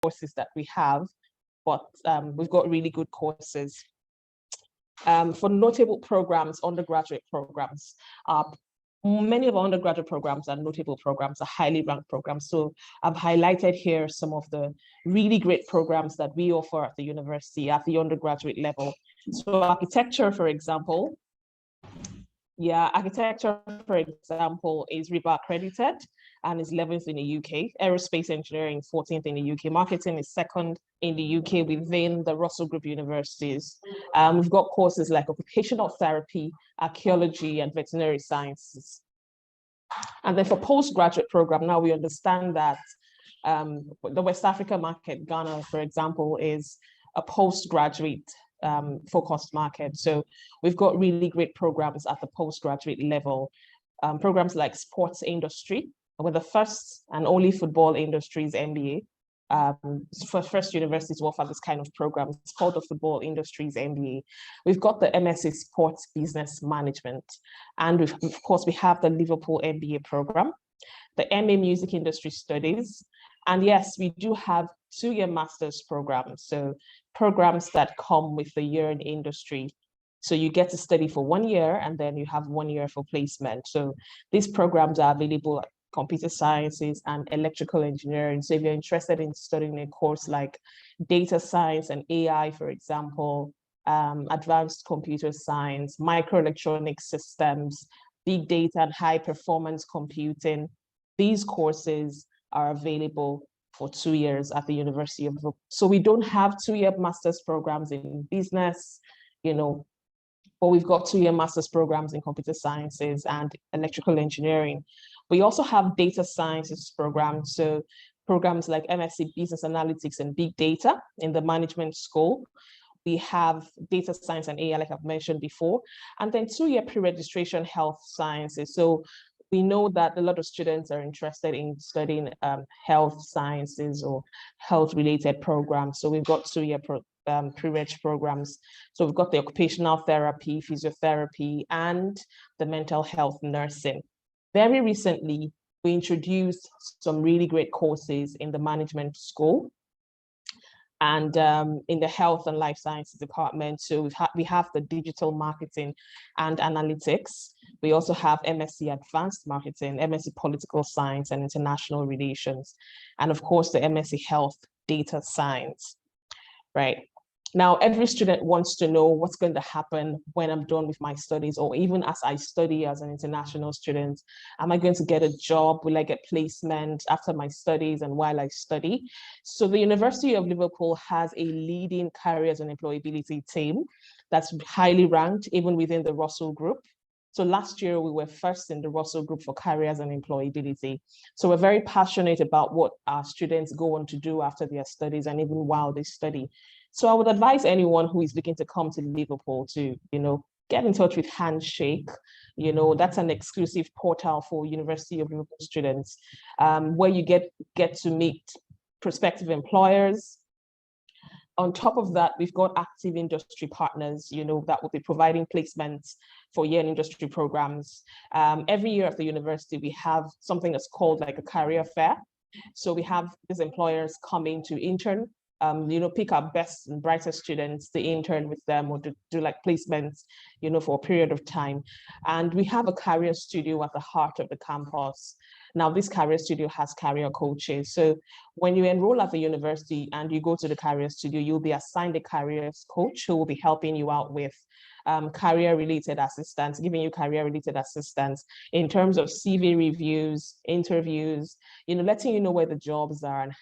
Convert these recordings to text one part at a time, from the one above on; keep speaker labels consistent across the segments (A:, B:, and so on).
A: courses that we have, but we've got really good courses. For notable programs, undergraduate programs, many of our undergraduate programs and notable programs are highly ranked programs. So I've highlighted here some of the really great programs that we offer at the university at the undergraduate level. So architecture, for example, is RIBA accredited and is 11th in the UK. Aerospace engineering, 14th in the UK. Marketing is 2nd in the UK within the Russell Group universities. We've got courses like occupational therapy, archaeology, and veterinary sciences. And then for postgraduate program, now we understand that the West Africa market, Ghana, for example, is a postgraduate focused market. So we've got really great programs at the postgraduate level. Programs like sports industry. We're the first and only football industries MBA. For first university to offer this kind of program. It's called the Football Industries MBA. We've got the MSc Sports Business Management. And of course, we have the Liverpool MBA program, the MA Music Industry Studies. And yes, we do have 2-year master's programs. So programs that come with the year in industry. So you get to study for 1 year and then you have 1 year for placement. So these programs are available at computer sciences and electrical engineering. So if you're interested in studying a course like data science and AI, for example, advanced computer science, microelectronic systems, big data and high performance computing, these courses are available for 2 years at the University of Liverpool. So we don't have 2-year master's programs in business, but we've got 2-year master's programs in computer sciences and electrical engineering. We also have data sciences programs, so programs like MSc Business Analytics and Big Data in the management school. We have data science and AI, like I've mentioned before, and then 2-year pre-registration health sciences. So we know that a lot of students are interested in studying health sciences or health-related programs. So we've got 2-year pre-reg programs. So we've got the occupational therapy, physiotherapy, and the mental health nursing. Very recently, we introduced some really great courses in the management school and in the health and life sciences department. So we have the digital marketing and analytics. We also have MSc Advanced Marketing, MSc Political Science and International Relations, and of course the MSc Health Data Science, right? Now, every student wants to know what's going to happen when I'm done with my studies, or even as I study as an international student. Am I going to get a job? Will I get placement after my studies and while I study? So the University of Liverpool has a leading careers and employability team that's highly ranked, even within the Russell Group. So last year, we were first in the Russell Group for careers and employability. So we're very passionate about what our students go on to do after their studies and even while they study. So I would advise anyone who is looking to come to Liverpool to, get in touch with Handshake. That's an exclusive portal for University of Liverpool students, where you get to meet prospective employers. On top of that, we've got active industry partners, that will be providing placements for year in industry programs. Every year at the university, we have something that's called like a career fair. So we have these employers coming to intern, pick our best and brightest students to intern with them or to do like placements, for a period of time. And we have a career studio at the heart of the campus. Now, this career studio has career coaches. So when you enroll at the university and you go to the career studio, you'll be assigned a careers coach who will be helping you out with career-related assistance, giving you career-related assistance in terms of CV reviews, interviews, letting you know where the jobs are and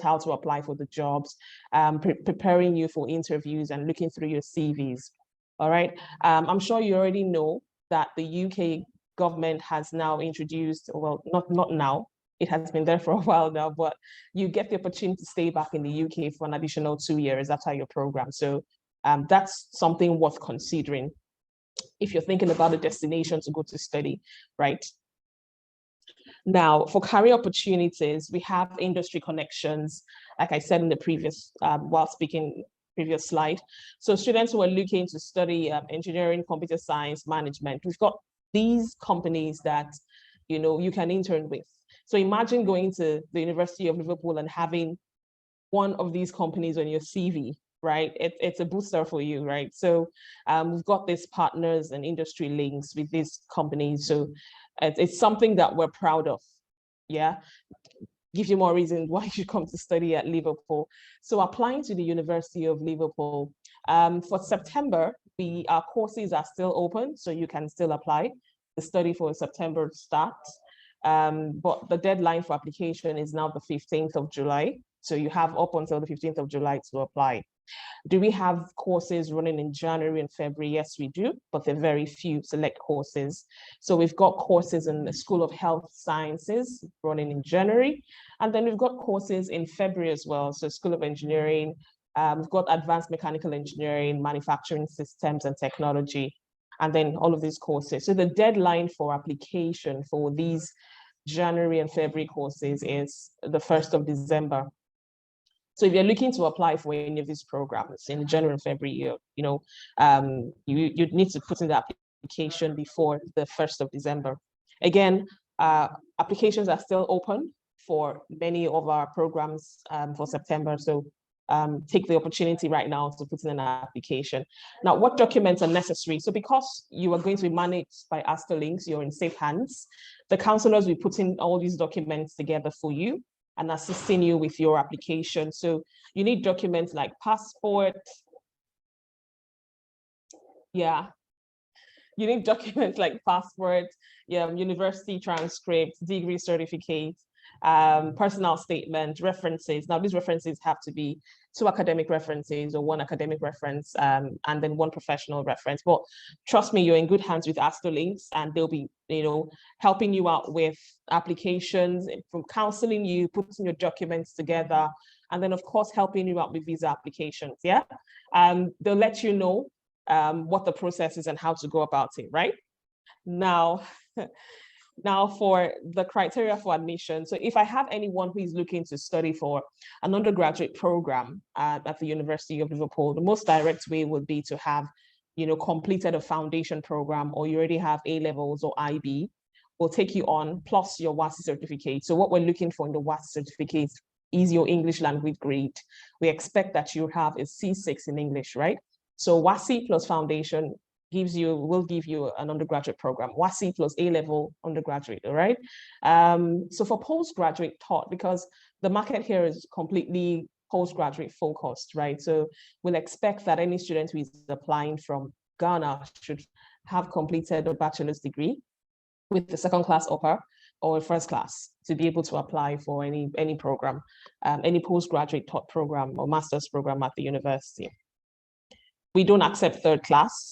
A: how to apply for the jobs, preparing you for interviews and looking through your CVs. All right. I'm sure you already know that the UK government has now introduced, well, not now, it has been there for a while now, but you get the opportunity to stay back in the UK for an additional 2 years after your program. So that's something worth considering if you're thinking about a destination to go to study, right? Now, for career opportunities, we have industry connections, like I said in the previous, while speaking previous slide. So students who are looking to study engineering, computer science, management, we've got these companies that, you can intern with. So imagine going to the University of Liverpool and having one of these companies on your CV, right? It's a booster for you, right? So we've got these partners and industry links with these companies. So it's something that we're proud of. Yeah. Give you more reasons why you should come to study at Liverpool. So applying to the University of Liverpool, for September, our courses are still open, so you can still apply. The study for September starts, but the deadline for application is now the 15th of July. So you have up until the 15th of July to apply. Do we have courses running in January and February? Yes, we do, but they're very few select courses. So we've got courses in the School of Health Sciences running in January, and then we've got courses in February as well. So School of Engineering, we've got Advanced Mechanical Engineering, Manufacturing Systems and Technology, and then all of these courses. So the deadline for application for these January and February courses is the 1st of December. So if you're looking to apply for any of these programs in January and February, you'd need to put in the application before the 1st of December. Again, applications are still open for many of our programs for September. So take the opportunity right now to put in an application. Now, what documents are necessary? So because you are going to be managed by Links, you're in safe hands. The counselors will put in all these documents together for you and assisting you with your application. So you need documents like passport. Yeah. You need documents like passport, university transcripts, degree certificate, personal statement, references. Now, these references have to be 2 academic references or 1 academic reference, and then 1 professional reference. But trust me, you're in good hands with Links, and they'll be, helping you out with applications, from counseling you, putting your documents together, and then of course helping you out with visa applications. Yeah, they'll let you know what the process is and how to go about it. Right now. Now for the criteria for admission. So if I have anyone who is looking to study for an undergraduate program at the University of Liverpool, the most direct way would be to have, completed a foundation program, or you already have A-levels or IB. We'll take you on, plus your WASI certificate. So what we're looking for in the WASI certificate is your English language grade. We expect that you have a C6 in English, right? So WASI plus foundation will give you an undergraduate program, WASI plus A-level undergraduate, all right? So for postgraduate taught, because the market here is completely postgraduate focused, right? So we'll expect that any student who is applying from Ghana should have completed a bachelor's degree with the 2nd class upper or 1st class to be able to apply for any program, any postgraduate taught program or master's program at the university. We don't accept 3rd class.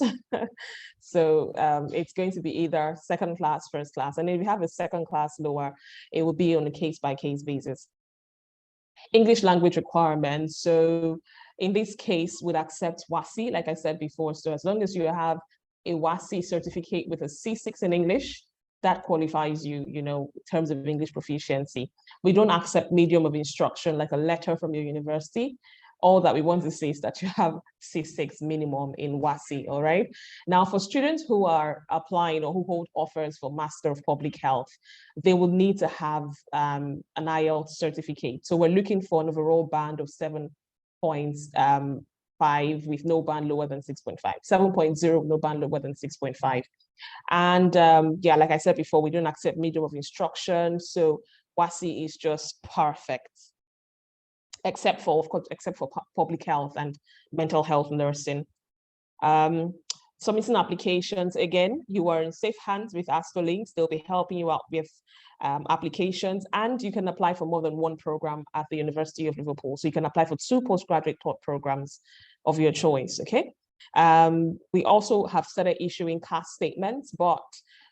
A: So it's going to be either 2nd class, 1st class. And if you have a 2nd class lower, it will be on a case-by-case basis. English language requirements. So in this case, we'd accept WASI, like I said before. So as long as you have a WASI certificate with a C6 in English, that qualifies you, in terms of English proficiency. We don't accept medium of instruction, like a letter from your university. All that we want to say is that you have C6 minimum in WASI, all right? Now, for students who are applying or who hold offers for Master of Public Health, they will need to have an IELTS certificate. So we're looking for an overall band of 7.5 with no band lower than 6.5, 7.0, no band lower than 6.5. And yeah, like I said before, we don't accept medium of instruction. So WASI is just perfect. Except for public health and mental health nursing. Submitting applications, again, you are in safe hands with Links. They'll be helping you out with applications, and you can apply for more than 1 program at the University of Liverpool. So you can apply for 2 postgraduate taught programs of your choice, okay? We also have started issuing CAS statements, but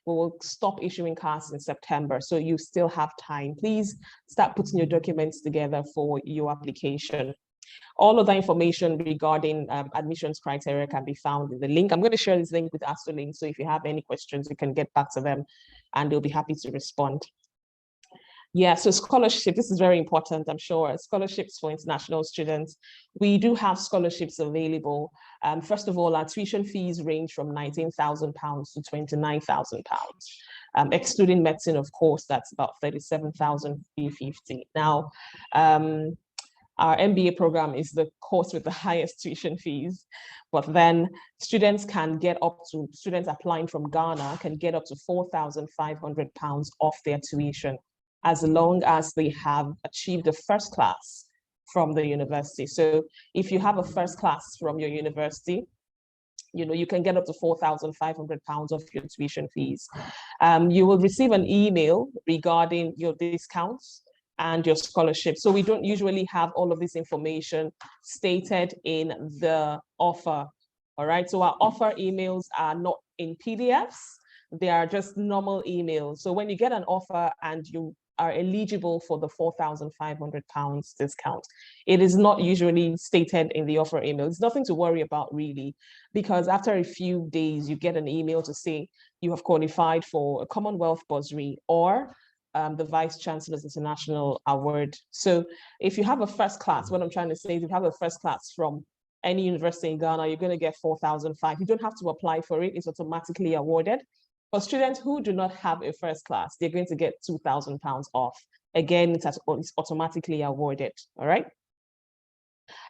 A: we will stop issuing CAS in September. So you still have time. Please start putting your documents together for your application. All of the information regarding admissions criteria can be found in the link. I'm going to share this link with Link. So if you have any questions, you can get back to them and they'll be happy to respond. Yeah, so scholarship, this is very important, I'm sure. Scholarships for international students. We do have scholarships available. First of all, our tuition fees range from £19,000 to £29,000. Excluding medicine, of course, that's about £37,350. Now, our MBA program is the course with the highest tuition fees, but then students applying from Ghana can get up to £4,500 off their tuition, as long as they have achieved a first class from the university. So if you have a first class from your university, you can get up to £4,500 of your tuition fees. You will receive an email regarding your discounts and your scholarship. So we don't usually have all of this information stated in the offer. All right. So our offer emails are not in PDFs. They are just normal emails. So when you get an offer and you are eligible for the £4,500 discount, it is not usually stated in the offer email. It's nothing to worry about, really, because after a few days, you get an email to say you have qualified for a Commonwealth bursary or the Vice Chancellor's International Award. So if you have a first class, what I'm trying to say is if you have a first class from any university in Ghana, you're going to get £4,500. You don't have to apply for it. It's automatically awarded. For students who do not have a first class, they're going to get £2,000 off. Again, it's automatically awarded. All right.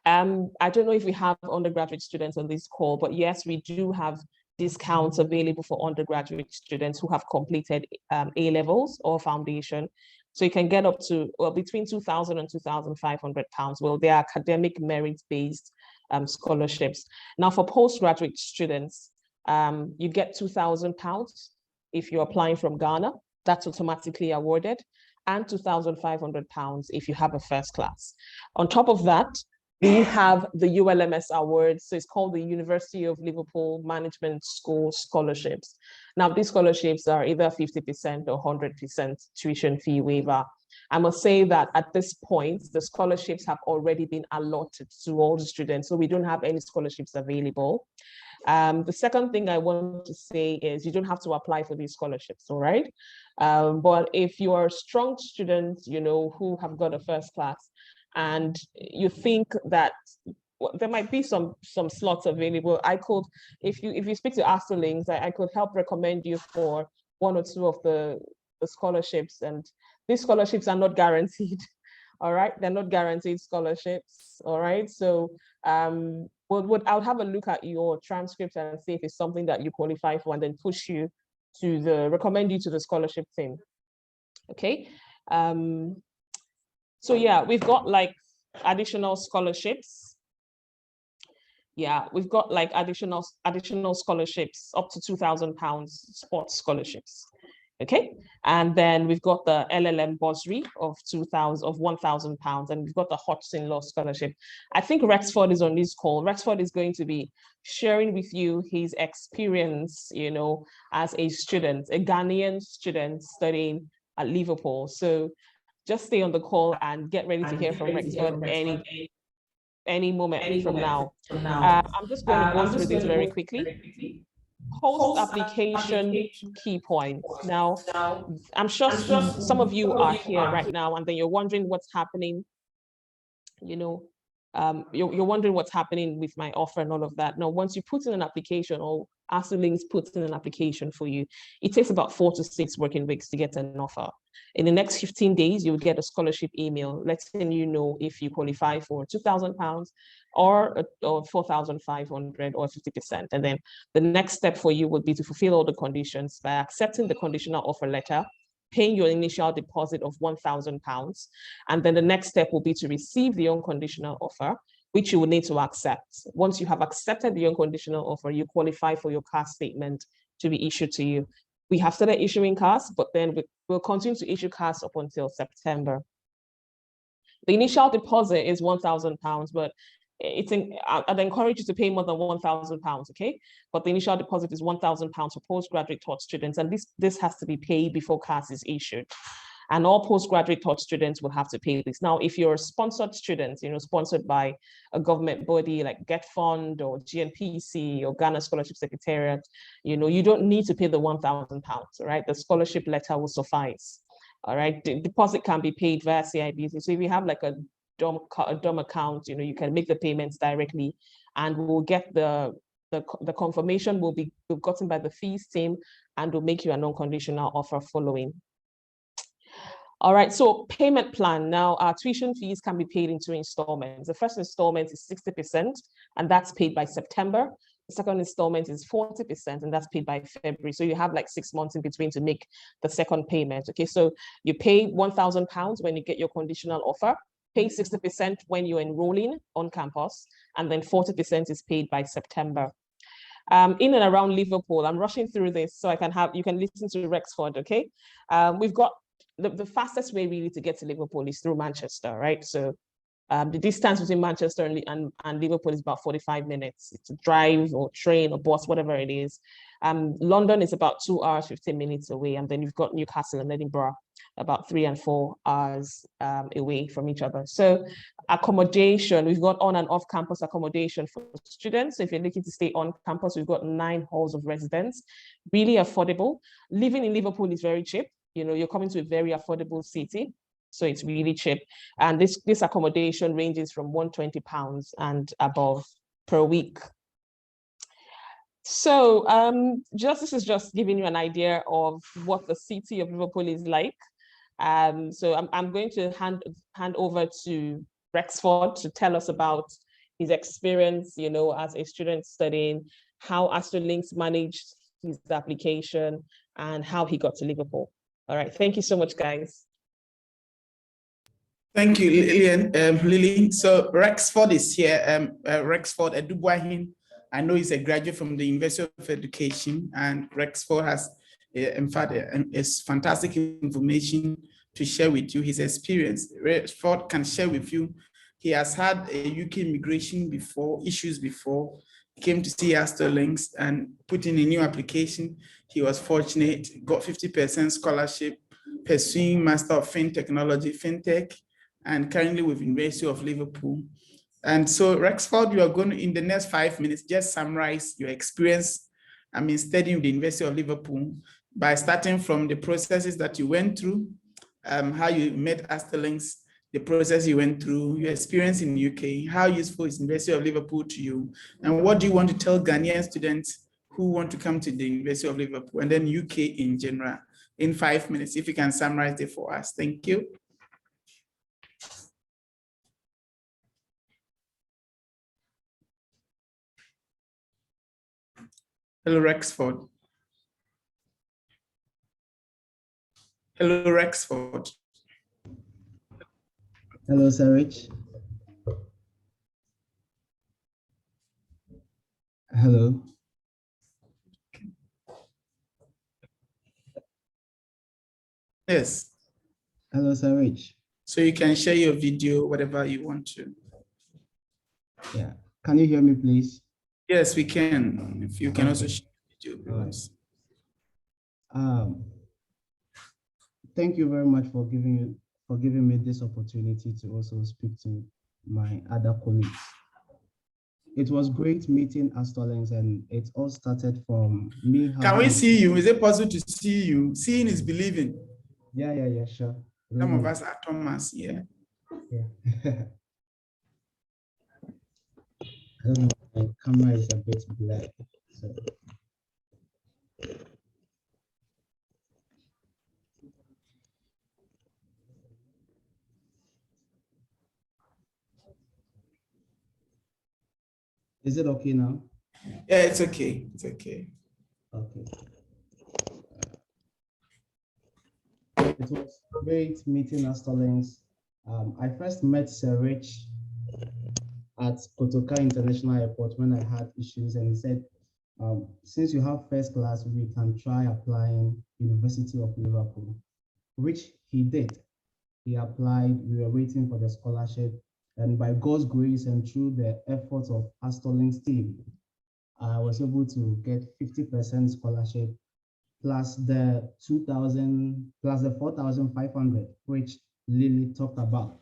A: I don't know if we have undergraduate students on this call, but yes, we do have discounts available for undergraduate students who have completed A-levels or foundation. So you can get up to between £2,000 and £2,500. Well, they are academic merit-based scholarships. Now, for postgraduate students, you get £2,000 if you're applying from Ghana. That's automatically awarded, and £2,500 if you have a first class. On top of that, we have the ULMS Awards. So it's called the University of Liverpool Management School Scholarships. Now, these scholarships are either 50% or 100% tuition fee waiver. I must say that at this point, the scholarships have already been allotted to all the students, so we don't have any scholarships available. The second thing I want to say is you don't have to apply for these scholarships, all right? But if you are a strong student, who have got a first class, and you think that there might be some slots available, I could, if you speak to Asterlings, I could help recommend you for one or two of the scholarships. And these scholarships are not guaranteed. All right, they're not guaranteed scholarships. All right, so I'll have a look at your transcript and see if it's something that you qualify for, and then recommend you to the scholarship team. Okay. So yeah, we've got like additional scholarships. Yeah, we've got like additional scholarships up to £2,000 sports scholarships. Okay, and then we've got the LLM bursary of £1,000, and we've got the Hodgson Law Scholarship. I think Rexford is on this call. Rexford is going to be sharing with you his experience, as a student, a Ghanaian student studying at Liverpool. So just stay on the call and get ready to hear from Rexford any moment from now. I'm just going to go through this very quickly. Post-application key points. Now, I'm sure some of you are here right now, and then you're wondering what's happening. You're wondering what's happening with my offer and all of that. Now, once you put in an application, or Asterlings puts in an application for you, it takes about 4 to 6 working weeks to get an offer. In the next 15 days, you will get a scholarship email letting you know if you qualify for £2,000 or 4,500 or 50%. And then the next step for you would be to fulfill all the conditions by accepting the conditional offer letter, paying your initial deposit of £1,000. And then the next step will be to receive the unconditional offer, which you will need to accept. Once you have accepted the unconditional offer, you qualify for your CAS statement to be issued to you. We have started issuing CAS, but then we'll continue to issue CAS up until September. The initial deposit is £1,000, but I'd encourage you to pay more than £1,000, okay? But the initial deposit is £1,000 for postgraduate taught students, and this has to be paid before CAS is issued. And all postgraduate taught students will have to pay this. Now, if you're a sponsored student, sponsored by a government body like Get Fund or GNPC or Ghana Scholarship Secretariat, you don't need to pay the £1,000, right? The scholarship letter will suffice. All right, the deposit can be paid via CIBC. So if you have like a DOM account, you can make the payments directly, and we'll get the confirmation will be gotten by the fees team, and will make you an unconditional offer following. All right, so payment plan. Now, our tuition fees can be paid in 2 installments. The first installment is 60%, and that's paid by September. The second installment is 40%, and that's paid by February. So you have like 6 months in between to make the second payment. Okay, so you pay £1,000 when you get your conditional offer, pay 60% when you're enrolling on campus, and then 40% is paid by September. In and around Liverpool, I'm rushing through this so you can listen to Rexford, okay? We've got the fastest way really to get to Liverpool is through Manchester, right? So the distance between Manchester and Liverpool is about 45 minutes. It's a drive or train or bus, whatever it is. London is about 2 hours, 15 minutes away. And then you've got Newcastle and Edinburgh, about 3 and 4 hours away from each other. So accommodation, we've got on and off campus accommodation for students. So if you're looking to stay on campus, we've got 9 halls of residence, really affordable. Living in Liverpool is very cheap. You know, you're coming to a very affordable city, so it's really cheap. And this accommodation ranges from £120 and above per week. So this is just giving you an idea of what the city of Liverpool is like. So I'm going to hand over to Rexford to tell us about his experience, you know, as a student studying, how Astrolinks managed his application, and how he got to Liverpool. All right, thank you so much, guys.
B: Thank you, Lily. So Rexford is here. Rexford Edubuahin. I know he's a graduate from the University of Education, and Rexford has, in fact, is fantastic information to share with you. His experience, Rexford can share with you. He has had a UK immigration issues before. He came to see Astrolinks and put in a new application. He was fortunate, got 50% scholarship, pursuing Master of Fintech, and currently with University of Liverpool. And so Rexford, you are going to, in the next 5 minutes, just summarize your experience, studying with the University of Liverpool by starting from the processes that you went through, how you met Astrolinks, the process you went through, your experience in the UK, how useful is University of Liverpool to you, and what do you want to tell Ghanaian students who want to come to the University of Liverpool, and then UK in general, in 5 minutes, if you can summarize it for us. Thank you. Hello, Rexford. Hello, Rexford.
C: Hello, Sir Rich. Hello.
B: Yes.
C: Hello, Sir Rich.
B: So you can share your video, whatever you want to.
C: Yeah. Can you hear me, please?
B: Yes, we can. If you can also share your video, please.
C: Thank you very much for giving me this opportunity to also speak to my other colleagues. It was great meeting Astrolinks, and it all started from me.
B: Can we see you? Is it possible to see you? Seeing is believing.
C: Yeah, sure.
B: Some of us are Thomas, yeah.
C: Yeah. I don't know, my camera is a bit black. So. Is it okay now?
B: Yeah, it's okay. It's okay.
C: Okay. It was great meeting Astrolinks. I first met Sir Rich at Kotoka International Airport when I had issues, and he said, since you have first class, we can try applying University of Liverpool, which he did. He applied, we were waiting for the scholarship, and by God's grace and through the efforts of Astrolinks team, I was able to get 50% scholarship plus the 2,000 plus the 4,500, which Lily talked about.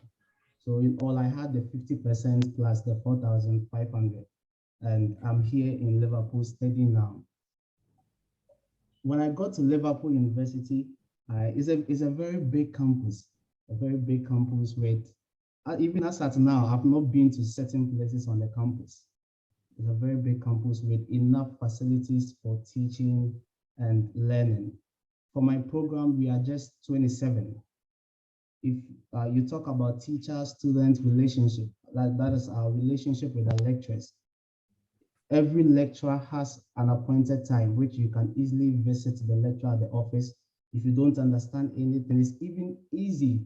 C: So in all, I had the 50% plus the 4,500, and I'm here in Liverpool studying now. When I got to Liverpool University, it's a very big campus, with, even as at now, I've not been to certain places on the campus. It's a very big campus with enough facilities for teaching and learning. For my program, we are just 27. if you talk about teacher-student relationship, that is our relationship with our lecturers. Every lecturer has an appointed time, which you can easily visit the lecturer at the office. If you don't understand anything, it's even easy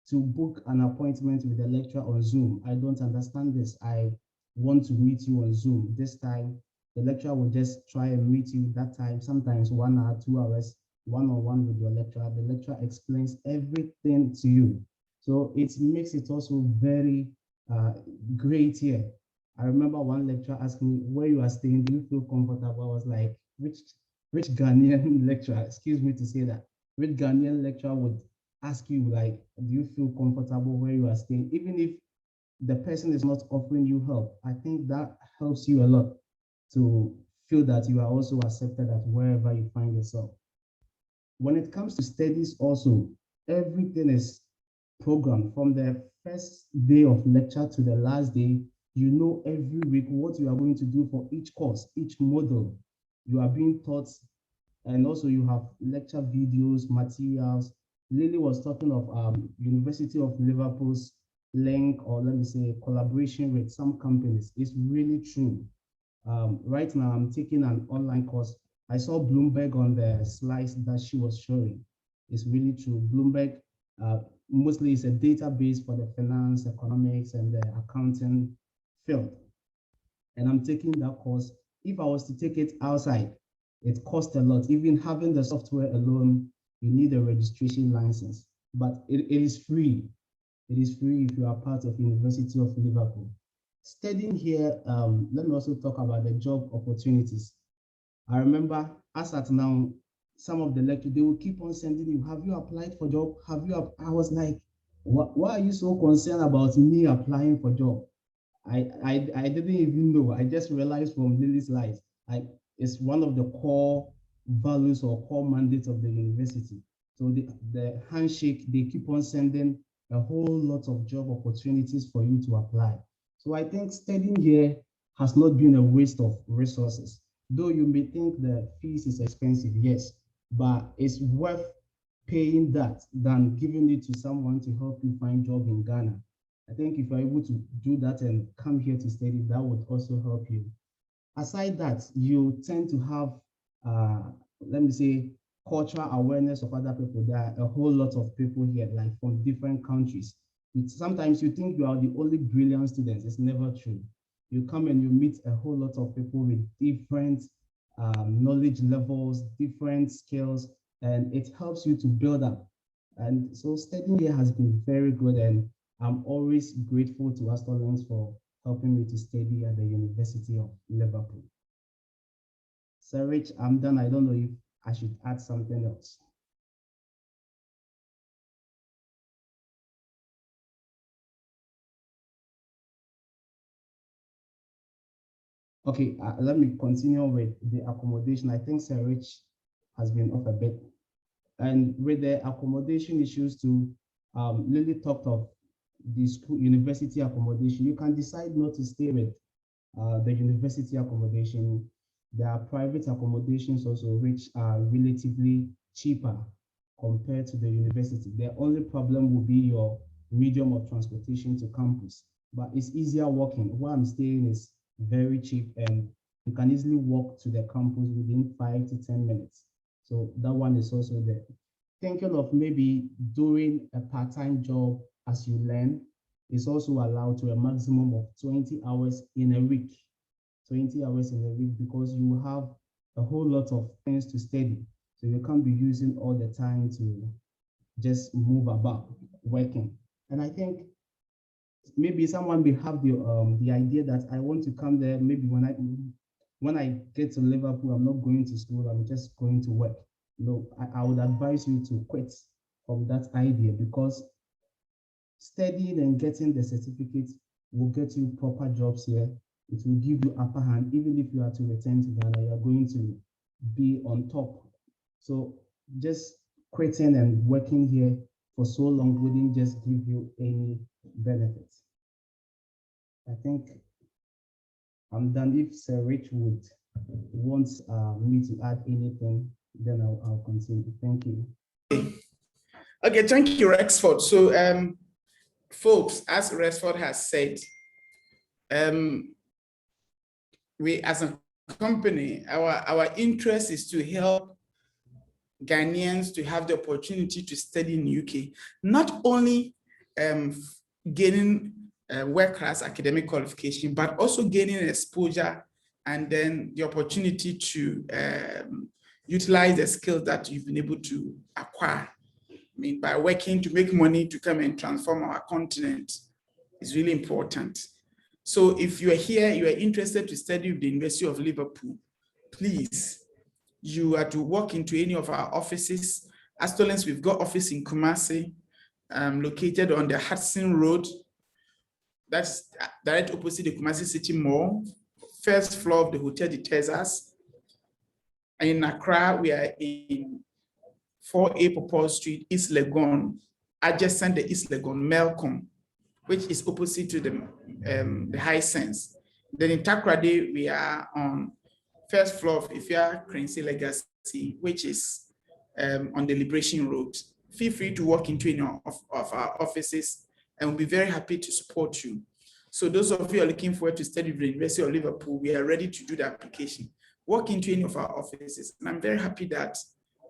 C: to book an appointment with the lecturer on Zoom. I don't understand this. I want to meet you on Zoom. This time, the lecturer will just try and meet you that time, sometimes 1 hour, 2 hours, one-on-one with your lecturer. The lecturer explains everything to you. So it makes it also very great here. I remember one lecturer asked me, where you are staying, do you feel comfortable? I was like, which Ghanaian lecturer, excuse me to say that, which Ghanaian lecturer would ask you, like, do you feel comfortable where you are staying? Even if the person is not offering you help, I think that helps you a lot to feel that you are also accepted at wherever you find yourself. When it comes to studies also, everything is programmed from the first day of lecture to the last day. You know every week what you are going to do for each course, each module. You are being taught, and also you have lecture videos, materials. Lily was talking of University of Liverpool's link, or let me say collaboration with some companies. It's really true. Right now, I'm taking an online course. I saw Bloomberg on the slides that she was showing. It's really true. Bloomberg mostly is a database for the finance, economics, and the accounting field. And I'm taking that course. If I was to take it outside, it costs a lot. Even having the software alone, you need a registration license. But it is free. It is free if you are part of University of Liverpool. Studying here, let me also talk about the job opportunities. I remember, as at now, some of the lecturers, they will keep on sending you, have you applied for job? I was like, why are you so concerned about me applying for job? I didn't even know. I just realized from Lily's slides, it's one of the core values or core mandates of the university. So the handshake, they keep on sending a whole lot of job opportunities for you to apply. So I think studying here has not been a waste of resources. Though you may think the fees is expensive, yes, but it's worth paying that than giving it to someone to help you find job in Ghana. I think if you're able to do that and come here to study, that would also help you. Aside that, you tend to have, let me say, cultural awareness of other people. There are a whole lot of people here, like from different countries. Sometimes you think you are the only brilliant students. It's never true. You come and you meet a whole lot of people with different knowledge levels, different skills, and it helps you to build up. And so studying here has been very good, and I'm always grateful to Astorlands for helping me to study at the University of Liverpool. Sir Rich, I'm done. I don't know if I should add something else. Okay, let me continue with the accommodation. I think Sir Rich has been off a bit. And with the accommodation issues too, Lily talked of the school university accommodation. You can decide not to stay with the university accommodation. There are private accommodations also, which are relatively cheaper compared to the university. The only problem will be your medium of transportation to campus, but it's easier walking. Where I'm staying is very cheap, and you can easily walk to the campus within 5 to 10 minutes. So that one is also there. Thinking of maybe doing a part-time job as you learn is also allowed to a maximum of 20 hours in a week. 20 hours in a week, because you have a whole lot of things to study. So you can't be using all the time to just move about working. And I think maybe someone may have the idea that I want to come there. Maybe when I get to Liverpool, I'm not going to school. I'm just going to work. No, I would advise you to quit from that idea, because studying and getting the certificate will get you proper jobs here. It will give you upper hand. Even if you are to return to Ghana, you are going to be on top. So just quitting and working here for so long wouldn't just give you any benefits. I think I'm done. If Sir Rich would want me to add anything, then I'll continue. Thank you.
B: Okay, thank you, Rexford. So, folks, as Rexford has said, we as a company, our interest is to help Ghanaians to have the opportunity to study in UK, not only gaining world-class academic qualification, but also gaining exposure and then the opportunity to utilize the skills that you've been able to acquire. I mean, by working to make money to come and transform our continent is really important. So if you are here, you are interested to study with the University of Liverpool, please, you are to walk into any of our offices. As Stolens, we've got office in Kumasi, located on the Hudson Road. That's direct opposite the Kumasi City Mall, first floor of the Hotel de Texas. And in Accra, we are in 4A Popol Street, East Legon, adjacent the East Legon Melcom, which is opposite to the High Sense. Then in Takoradi, we are on first floor of Ifya Crency Legacy, which is on the Liberation Road. Feel free to walk into any of our offices and we'll be very happy to support you. So those of you who are looking forward to study at the University of Liverpool, we are ready to do the application. Walk into any of our offices, and I'm very happy that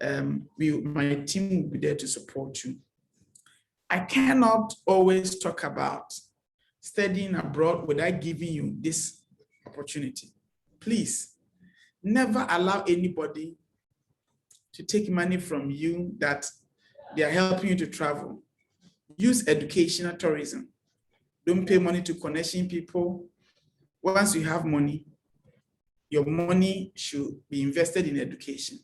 B: my team will be there to support you. I cannot always talk about studying abroad without giving you this opportunity. Please, never allow anybody to take money from you that they are helping you to travel. Use educational tourism. Don't pay money to connection people. Once you have money, your money should be invested in education.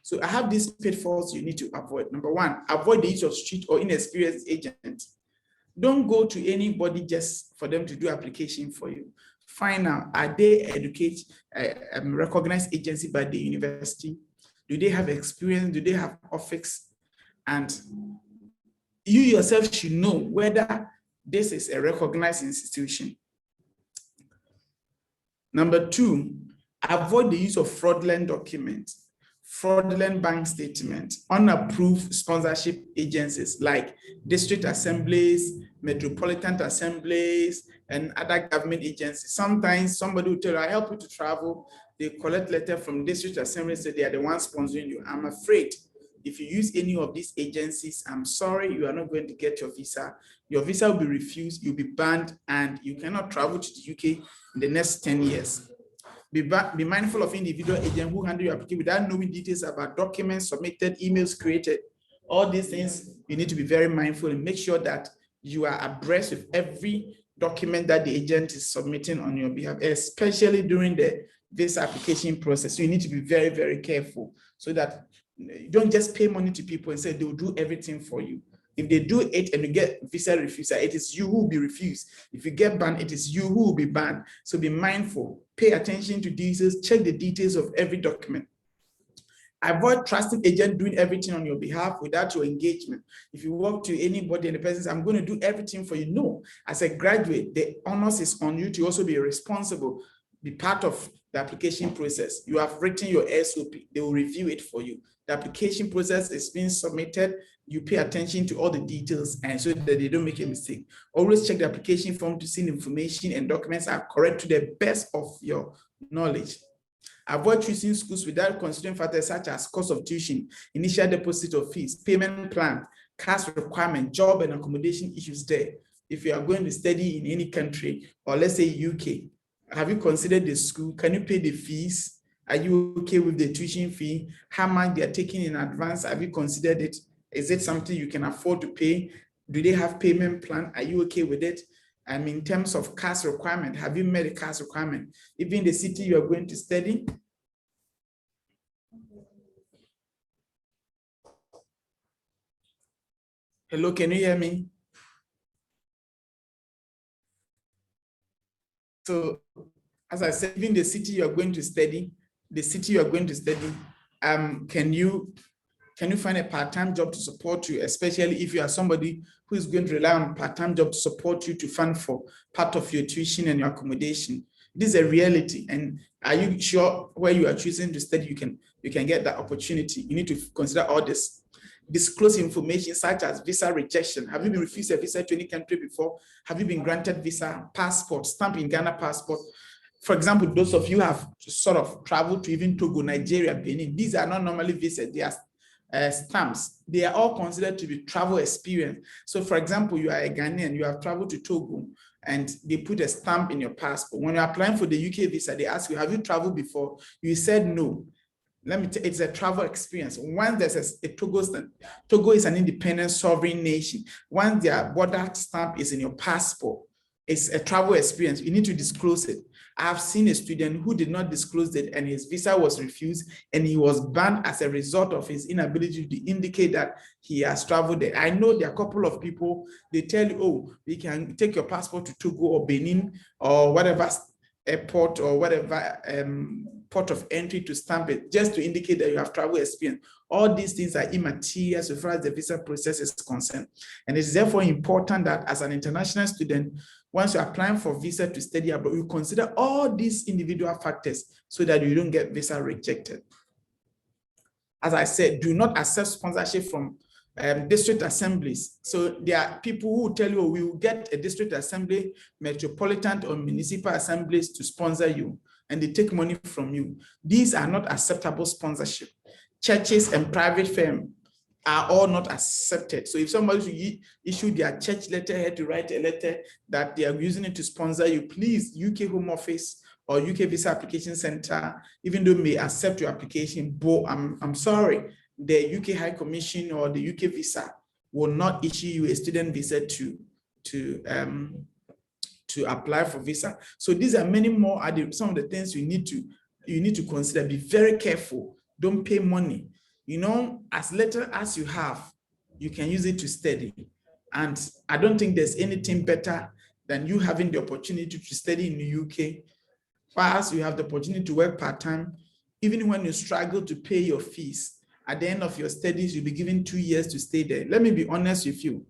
B: So I have these pitfalls you need to avoid. Number one, avoid the use of street or inexperienced agents. Don't go to anybody just for them to do application for you. Find out, are they recognized agency by the university? Do they have experience? Do they have office? And you yourself should know whether this is a recognized institution. Number two, avoid the use of fraudulent documents, fraudulent bank statements, unapproved sponsorship agencies like district assemblies, metropolitan assemblies, and other government agencies. Sometimes somebody will tell you, I help you to travel. They collect letter from district assemblies, so they are the ones sponsoring you. I'm afraid if you use any of these agencies, I'm sorry, you are not going to get your visa. Your visa will be refused, you'll be banned, and you cannot travel to the UK in the next 10 years. Be mindful of individual agents who handle your application without knowing details about documents submitted, emails created. All these things, you need to be very mindful and make sure that you are abreast with every document that the agent is submitting on your behalf, especially during the visa application process. So you need to be very, very careful so that you don't just pay money to people and say they will do everything for you. If they do it and you get visa refusal, it is you who will be refused. If you get banned, it is you who will be banned. So be mindful, pay attention to details, check the details of every document. Avoid trusting agent doing everything on your behalf without your engagement. If you walk to anybody and the person says, I'm going to do everything for you. No, as a graduate, the onus is on you to also be responsible, be part of the application process. You have written your SOP, they will review it for you. The application process is being submitted, you pay attention to all the details and so that they don't make a mistake. Always check the application form to see the information and documents are correct to the best of your knowledge. Avoid choosing schools without considering factors such as cost of tuition, initial deposit of fees, payment plan, cash requirement, job and accommodation issues there. If you are going to study in any country, or let's say UK, have you considered the school? Can you pay the fees? Are you okay with the tuition fee? How much they are taking in advance? Have you considered it? Is it something you can afford to pay? Do they have payment plan? Are you okay with it? And in terms of cash requirement, have you met a cash requirement? Even the city you are going to study? Hello, can you hear me? So, as I said, even the city you are going to study, can you find a part-time job to support you, especially if you are somebody who is going to rely on part-time job to support you to fund for part of your tuition and your accommodation? This is a reality. And are you sure where you are choosing to study, you can get that opportunity? You need to consider all this. disclose information such as visa rejection. Have you been refused a visa to any country before? Have you been granted visa, passport, stamp in Ghana passport? For example, those of you have sort of traveled to even Togo, Nigeria, Benin, these are not normally visas, they are stamps. They are all considered to be travel experience. So for example, you are a Ghanaian, you have traveled to Togo, and they put a stamp in your passport. When you're applying for the UK visa, they ask you, have you traveled before? You said no. Let me tell you, it's a travel experience. Once there's Togo is an independent sovereign nation. Once their border stamp is in your passport, it's a travel experience. You need to disclose it. I have seen a student who did not disclose it and his visa was refused and he was banned as a result of his inability to indicate that he has traveled there. I know there are a couple of people, they tell you, oh, we can take your passport to Togo or Benin or whatever airport or whatever port of entry to stamp it, just to indicate that you have travel experience. All these things are immaterial so far as the visa process is concerned. And it's therefore important that as an international student, once you're applying for visa to study abroad, you consider all these individual factors so that you don't get visa rejected. As I said, do not accept sponsorship from district assemblies. So there are people who tell you, we will get a district assembly, metropolitan or municipal assemblies to sponsor you, and they take money from you. These are not acceptable sponsorship. Churches and private firms are all not accepted. So if somebody issue their church letterhead to write a letter that they are using it to sponsor you, please, UK Home Office or UK Visa Application Center, even though may accept your application, but I'm sorry, the UK High Commission or the UK Visa will not issue you a student visa to apply for visa. So these are many more some of the things you need to consider. Be very careful. Don't pay money. You know, as little as you have, you can use it to study. And I don't think there's anything better than you having the opportunity to study in the UK. Whilst you have the opportunity to work part-time, even when you struggle to pay your fees, at the end of your studies, you'll be given 2 years to stay there. Let me be honest with you.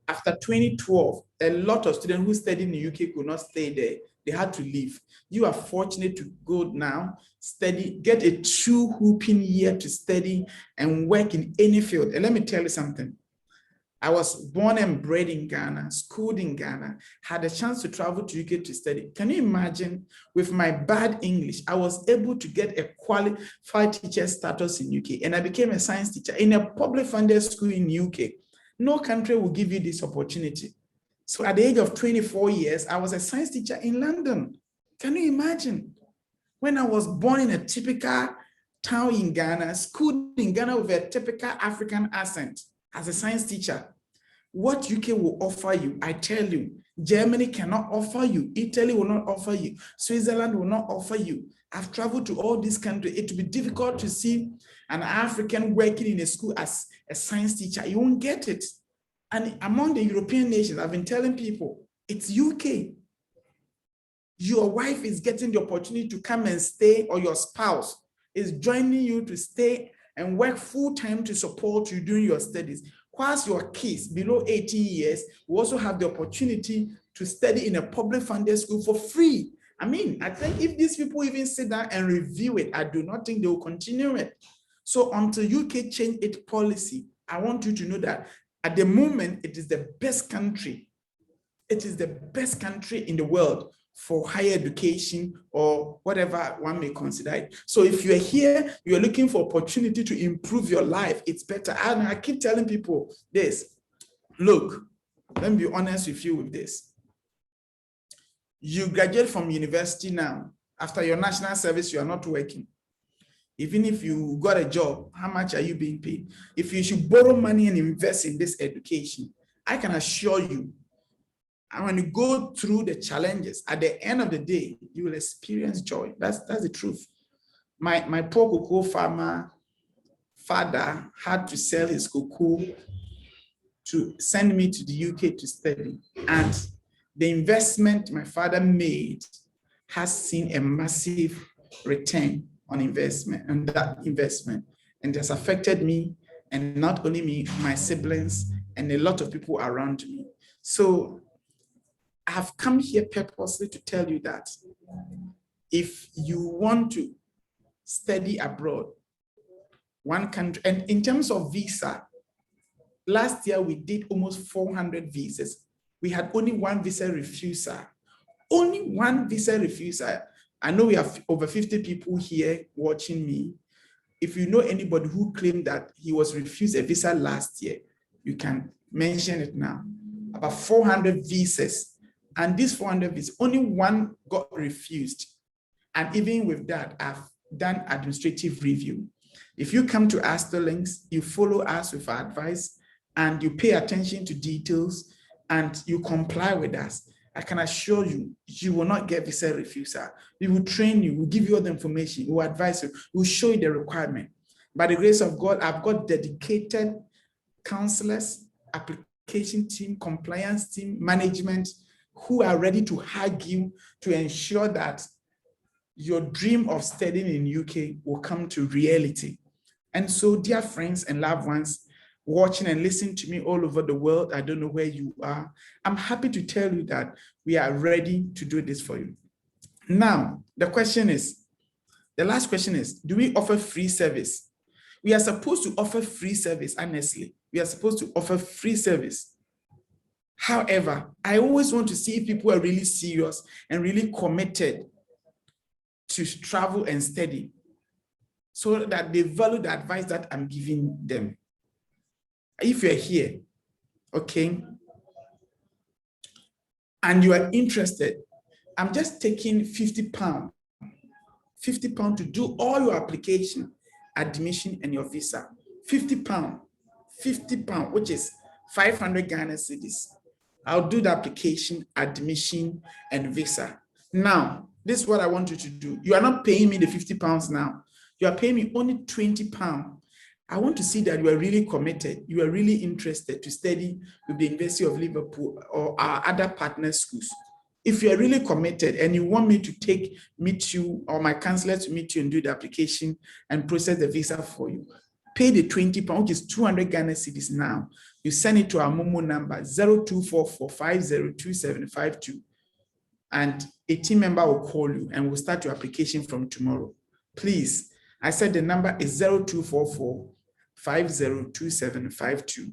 B: After 2012, a lot of students who studied in the UK could not stay there. They had to leave. You are fortunate to go now, study, get a true whooping year to study and work in any field. And let me tell you something. I was born and bred in Ghana, schooled in Ghana, had a chance to travel to UK to study. Can you imagine, with my bad English, I was able to get a qualified teacher status in UK, and I became a science teacher in a public funded school in UK. No country will give you this opportunity. So at the age of 24 years, I was a science teacher in London. Can you imagine? When I was born in a typical town in Ghana, schooled in Ghana with a typical African accent as a science teacher, what UK will offer you, I tell you, Germany cannot offer you, Italy will not offer you, Switzerland will not offer you. I've traveled to all these countries. It will be difficult to see an African working in a school as a science teacher. You won't get it. And among the European nations, I've been telling people, it's UK. Your wife is getting the opportunity to come and stay, or your spouse is joining you to stay and work full-time to support you during your studies. Whilst your kids below 18 years will also have the opportunity to study in a public funded school for free. I mean, I think if these people even sit down and review it, I do not think they will continue it. So until UK change its policy, I want you to know that at the moment, it is the best country. It is the best country in the world for higher education or whatever one may consider it. So if you're here, you're looking for opportunity to improve your life, it's better. And I keep telling people this. Look, let me be honest with you with this. You graduate from university now. After your national service, you are not working. Even if you got a job, how much are you being paid? If you should borrow money and invest in this education, I can assure you, and when you go through the challenges, at the end of the day, you will experience joy. That's the truth. My poor cocoa farmer father had to sell his cocoa to send me to the UK to study. And the investment my father made has seen a massive return on investment, and that investment. And it has affected me, and not only me, my siblings, and a lot of people around me. So I have come here purposely to tell you that if you want to study abroad, one country, and in terms of visa, last year we did almost 400 visas. We had only one visa refuser. Only one visa refuser. I know we have over 50 people here watching me. If you know anybody who claimed that he was refused a visa last year, you can mention it now. About 400 visas. And these 400 visas, only one got refused. And even with that, I've done administrative review. If you come to Asterlinks, you follow us with our advice and you pay attention to details and you comply with us, I can assure you, you will not get visa refusal. We will train you, we'll give you all the information, we'll advise you, we'll show you the requirement. By the grace of God, I've got dedicated counselors, application team, compliance team, management, who are ready to hug you to ensure that your dream of studying in UK will come to reality. And so, dear friends and loved ones watching and listening to me all over the world, I don't know where you are, I'm happy to tell you that we are ready to do this for you. Now, the last question is, do we offer free service? We are supposed to offer free service, honestly. We are supposed to offer free service. However, I always want to see if people are really serious and really committed to travel and study so that they value the advice that I'm giving them. If you're here, okay, and you are interested, I'm just taking £50 to do all your application, admission, and your visa. £50, which is 500 Ghana cedis. I'll do the application, admission, and visa. Now, this is what I want you to do. You are not paying me the £50 now. You are paying me only £20. I want to see that you are really committed. You are really interested to study with the University of Liverpool or our other partner schools. If you are really committed and you want me to meet you or my counselor to meet you and do the application and process the visa for you, pay the £20, which is 200 Ghana cedis now. You send it to our Momo number 0244502752. And a team member will call you and we'll start your application from tomorrow. Please, I said the number is 0244502752.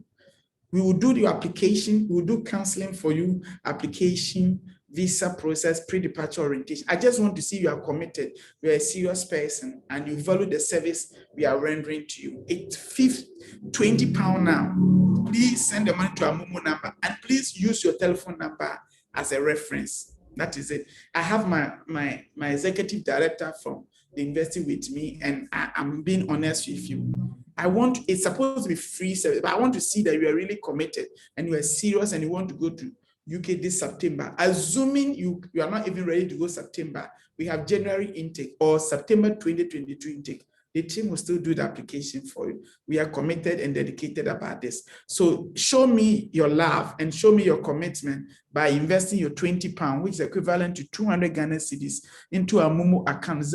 B: We will do the application, we will do counseling for you, application, visa process, pre-departure orientation. I just want to see you are committed, you are a serious person, and you value the service we are rendering to you. It's £20 now. Please send the money to our Momo number and please use your telephone number as a reference. That is it. I have my executive director from the university with me, and I'm being honest with you. It's supposed to be free service, but I want to see that you are really committed and you are serious and you want to go to UK this September. Assuming you are not even ready to go September, we have January intake or September 2022 intake. The team will still do the application for you. We are committed and dedicated about this. So show me your love and show me your commitment by investing your £20, which is equivalent to 200 Ghana cedis, into a Momo account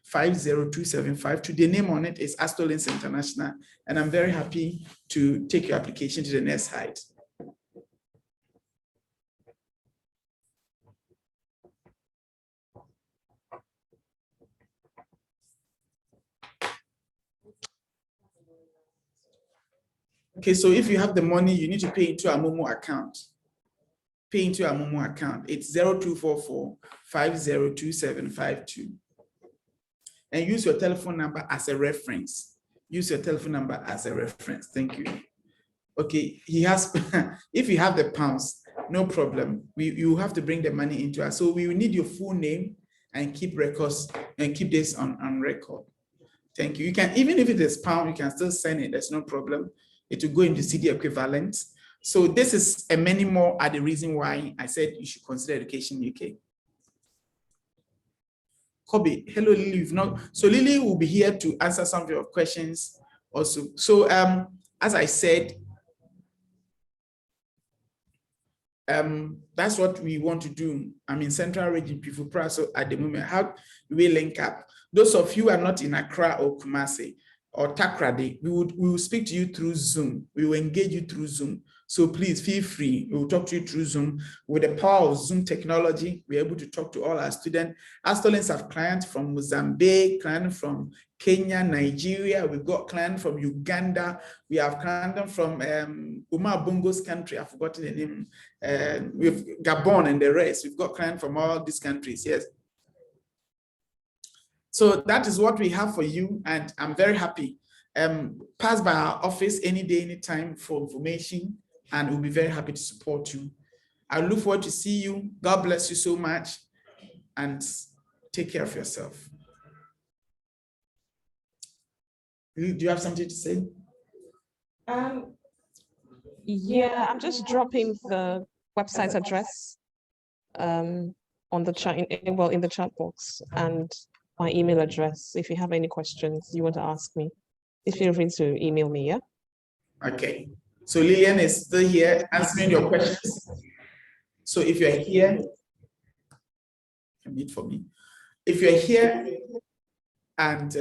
B: 0244502752. The name on it is Asterlinks International, and I'm very happy to take your application to the next height. Okay, so if you have the money, you need to pay into a Momo account. Pay into a Momo account. It's 0244502752. And use your telephone number as a reference. Use your telephone number as a reference. Thank you. Okay, if you have the pounds, no problem. You have to bring the money into us. So we will need your full name and keep records and keep this on record. Thank you. You can, even if it is pound, you can still send it. There's no problem. It will go into CD equivalent. So this is and many more are the reason why I said you should consider Education UK. Kobe, hello Lily. So Lily will be here to answer some of your questions also. So as I said, that's what we want to do. I'm in Central Region, Pifupra, at the moment. How do we link up? Those of you who are not in Accra or Kumasi or Takrady, we will speak to you through Zoom. We will engage you through Zoom So please feel free. We'll talk to you through Zoom. With the power of Zoom technology, we're able to talk to all our students. Our students have clients from Mozambique, clients from Kenya, Nigeria. We've got clients from Uganda. We have clients from Umar Bongo's country. I've forgotten the name. We've Gabon and the rest. We've got clients from all these countries. Yes. So that is what we have for you, and I'm very happy. Pass by our office any day, anytime for information, and we'll be very happy to support you. I look forward to see you. God bless you so much, and take care of yourself. Do you have something to say?
A: Yeah, I'm just dropping the website address on the chat, in the chat box, and my email address. If you have any questions you want to ask me, feel free to email me. Yeah.
B: Okay. So Lillian is still here answering your questions. So if you're here, meet for me. If you're here and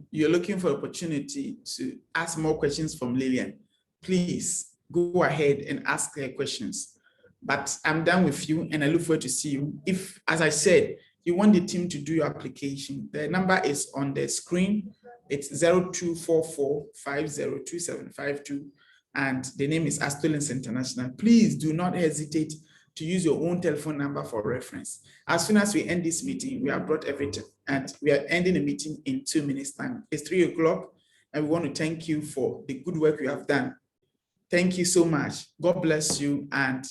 B: you're looking for opportunity to ask more questions from Lillian, please go ahead and ask her questions. But I'm done with you, and I look forward to see you. If, as I said, you want the team to do your application, the number is on the screen. It's 0244502752, and the name is Astolins International. Please do not hesitate to use your own telephone number for reference. As soon as we end this meeting, we have brought everything, and we are ending the meeting in 2 minutes time. It's 3 o'clock, and we want to thank you for the good work you have done. Thank you so much. God bless you, and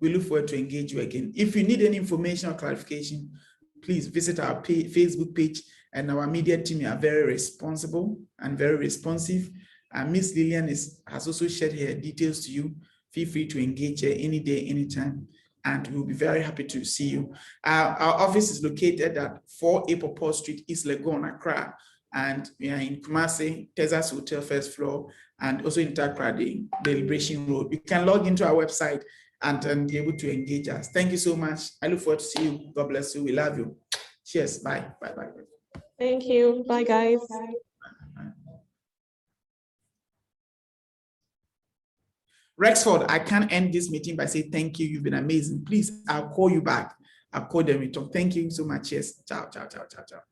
B: we look forward to engage you again. If you need any information or clarification, please visit our Facebook page, and our media team are very responsible and very responsive. And Miss Lillian has also shared her details to you. Feel free to engage her any day, anytime, and we'll be very happy to see you. Our office is located at 4 Apopor Street, East Legon, Accra, and we are in Kumasi, Texas Hotel, first floor, and also in Accra, the Liberation Road. You can log into our website and be able to engage us. Thank you so much. I look forward to see you. God bless you. We love you. Cheers. Bye. Bye. Bye.
A: Thank you. Bye, guys.
B: Rexford, I can't end this meeting by saying thank you. You've been amazing. Please, I'll call you back. I'll call them. We talk. Thank you so much. Yes. Ciao, ciao, ciao, ciao, ciao.